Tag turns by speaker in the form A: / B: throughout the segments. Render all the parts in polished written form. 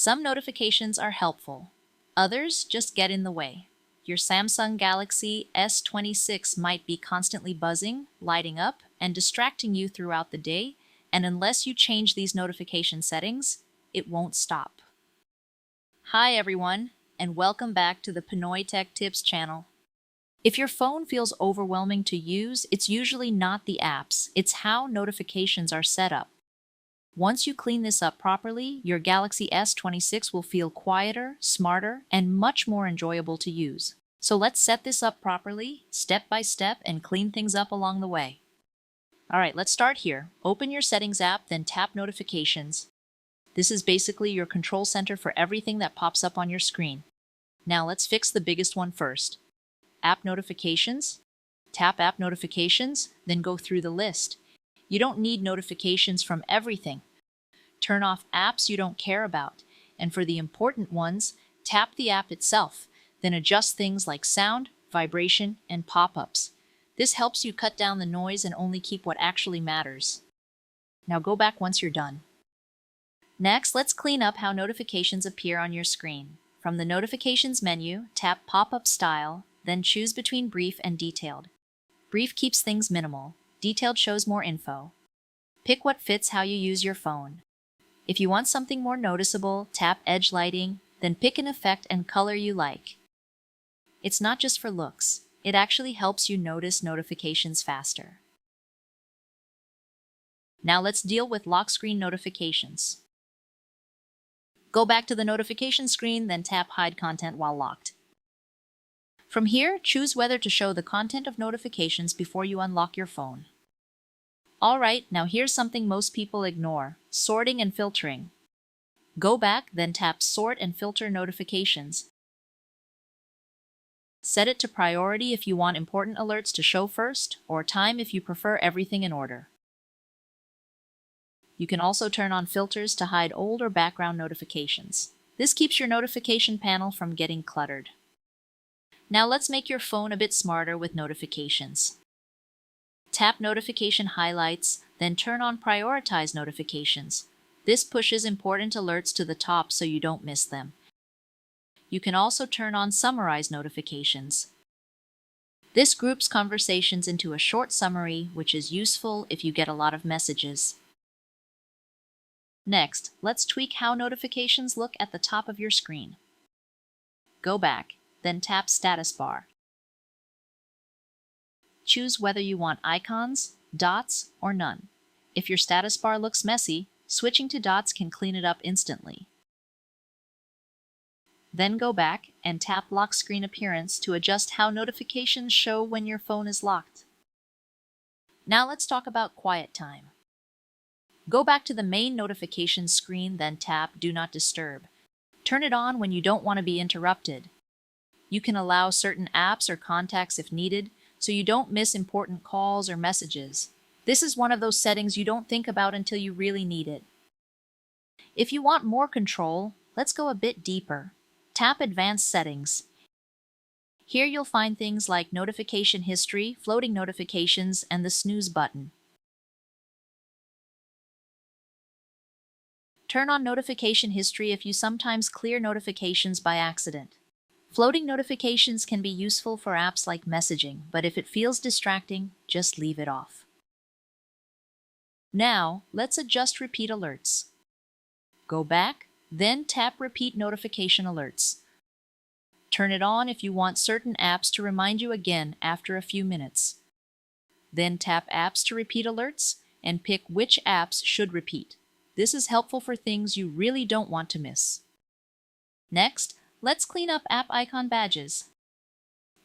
A: Some notifications are helpful. Others just get in the way. Your Samsung Galaxy S26 might be constantly buzzing, lighting up, and distracting you throughout the day, and unless you change these notification settings, it won't stop. Hi everyone, and welcome back to the Pinoy Tech Tips channel. If your phone feels overwhelming to use, it's usually not the apps, it's how notifications are set up. Once you clean this up properly, your Galaxy S26 will feel quieter, smarter, and much more enjoyable to use. So let's set this up properly, step by step, and clean things up along the way. Alright, let's start here. Open your Settings app, then tap Notifications. This is basically your control center for everything that pops up on your screen. Now let's fix the biggest one first. App Notifications. Tap App Notifications, then go through the list. You don't need notifications from everything. Turn off apps you don't care about, and for the important ones, tap the app itself, then adjust things like sound, vibration, and pop-ups. This helps you cut down the noise and only keep what actually matters. Now go back once you're done. Next, let's clean up how notifications appear on your screen. From the Notifications menu, tap Pop-up Style, then choose between Brief and Detailed. Brief keeps things minimal. Detailed shows more info. Pick what fits how you use your phone. If you want something more noticeable, tap Edge Lighting, then pick an effect and color you like. It's not just for looks. It actually helps you notice notifications faster. Now let's deal with lock screen notifications. Go back to the notification screen, then tap Hide Content while locked. From here, choose whether to show the content of notifications before you unlock your phone. Alright, now here's something most people ignore: sorting and filtering. Go back, then tap Sort and Filter Notifications. Set it to priority if you want important alerts to show first, or time if you prefer everything in order. You can also turn on filters to hide old or background notifications. This keeps your notification panel from getting cluttered. Now let's make your phone a bit smarter with notifications. Tap Notification Highlights, then turn on Prioritize Notifications. This pushes important alerts to the top so you don't miss them. You can also turn on Summarize Notifications. This groups conversations into a short summary, which is useful if you get a lot of messages. Next, let's tweak how notifications look at the top of your screen. Go back, then tap Status Bar. Choose whether you want icons, dots, or none. If your status bar looks messy, switching to dots can clean it up instantly. Then go back and tap Lock Screen Appearance to adjust how notifications show when your phone is locked. Now let's talk about quiet time. Go back to the main notifications screen, then tap Do Not Disturb. Turn it on when you don't want to be interrupted. You can allow certain apps or contacts if needed, so you don't miss important calls or messages. This is one of those settings you don't think about until you really need it. If you want more control, let's go a bit deeper. Tap Advanced Settings. Here you'll find things like notification history, floating notifications, and the snooze button. Turn on notification history if you sometimes clear notifications by accident. Floating notifications can be useful for apps like messaging, but if it feels distracting, just leave it off. Now, let's adjust Repeat Alerts. Go back, then tap Repeat Notification Alerts. Turn it on if you want certain apps to remind you again after a few minutes. Then tap Apps to repeat alerts and pick which apps should repeat. This is helpful for things you really don't want to miss. Next, let's clean up App Icon Badges.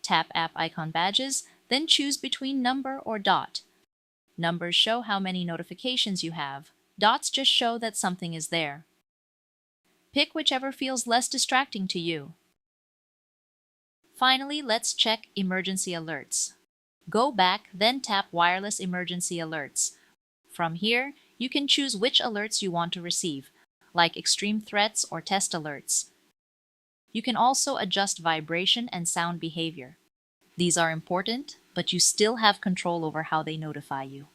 A: Tap App Icon Badges, then choose between number or dot. Numbers show how many notifications you have. Dots just show that something is there. Pick whichever feels less distracting to you. Finally, let's check Emergency Alerts. Go back, then tap Wireless Emergency Alerts. From here, you can choose which alerts you want to receive, like extreme threats or test alerts. You can also adjust vibration and sound behavior. These are important, but you still have control over how they notify you.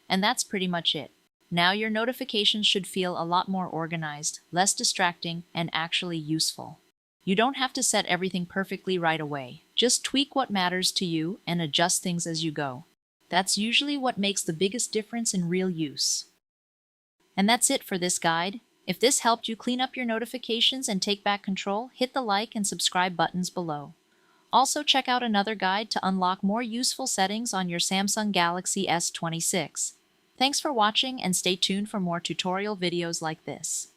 A: And that's pretty much it. Now your notifications should feel a lot more organized, less distracting, and actually useful. You don't have to set everything perfectly right away. Just tweak what matters to you and adjust things as you go. That's usually what makes the biggest difference in real use. And that's it for this guide. If this helped you clean up your notifications and take back control, hit the like and subscribe buttons below. Also, check out another guide to unlock more useful settings on your Samsung Galaxy S26. Thanks for watching and stay tuned for more tutorial videos like this.